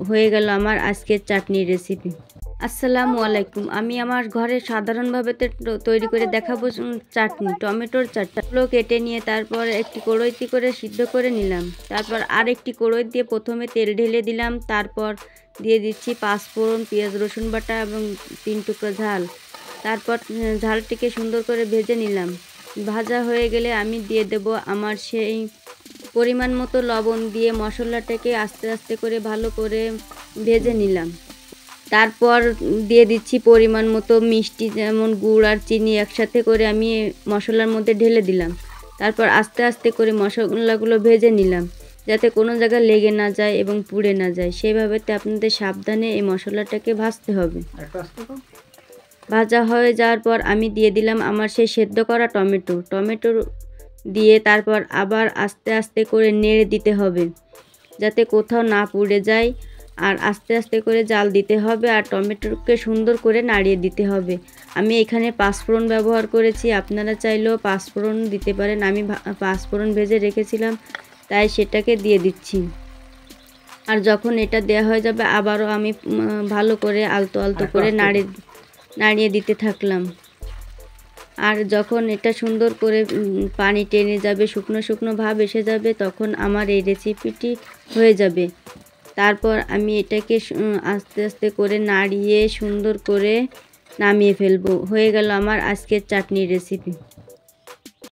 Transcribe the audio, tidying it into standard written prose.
হয়ে গেল আমার আজকের চাটনির রেসিপি। আসসালামু আলাইকুম। আমি আমার ঘরে সাধারণভাবে তৈরি করে দেখাবো চাটনি, টমেটোর চাটনিগুলো কেটে নিয়ে তারপর একটি কড়াইতে করে সিদ্ধ করে নিলাম। তারপর আরেকটি কড়াই দিয়ে প্রথমে তেল ঢেলে দিলাম, তারপর দিয়ে দিচ্ছি পাঁচফোড়ন, পেঁয়াজ রসুন বাটা এবং 3 টুকরো ঝাল। তারপর ঝালটিকে সুন্দর করে ভেজে নিলাম। ভাজা হয়ে গেলে আমি দিয়ে দেব আমার সেই পরিমাণ মতো লবণ দিয়ে মশলাটাকে আস্তে আস্তে করে ভালো করে ভেজে নিলাম। তারপর দিয়ে দিচ্ছি পরিমাণ মতো মিষ্টি, যেমন গুড় আর চিনি একসাথে করে আমি মশলার মধ্যে ঢেলে দিলাম। তারপর আস্তে আস্তে করে মশলাগুলো ভেজে নিলাম, যাতে কোনো জায়গায় লেগে না যায় এবং পুড়ে না যায়। সেভাবে আপনাদের সাবধানে এই মশলাটাকে ভাজতে হবে। ভাজা হয়ে যাওয়ার পর আমি দিয়ে দিলাম আমার সেই সেদ্ধ করা টমেটো দিয়ে তারপর আবার আস্তে আস্তে করে নেড়ে দিতে হবে, যাতে কোথাও না পুড়ে যায়। আর আস্তে আস্তে করে জাল দিতে হবে আর টমেটোকে সুন্দর করে নাড়িয়ে দিতে হবে। আমি এখানে পাঁচফোড়ন ব্যবহার করেছি, আপনারা চাইলেও পাঁচফোড়ন দিতে পারেন। আমি পাঁচফোড়ন ভেজে রেখেছিলাম, তাই সেটাকে দিয়ে দিচ্ছি। আর যখন এটা দেওয়া হয়ে যাবে আবারও আমি ভালো করে আলতো আলতো করে নাড়িয়ে দিতে থাকলাম। আর যখন এটা সুন্দর করে পানি টেনে যাবে, শুকনো শুকনো ভাব এসে যাবে, তখন আমার এই রেসিপিটি হয়ে যাবে। তারপর আমি এটাকে আস্তে আস্তে করে নাড়িয়ে সুন্দর করে নামিয়ে ফেলবো। হয়ে গেল আমার আজকের চাটনির রেসিপি।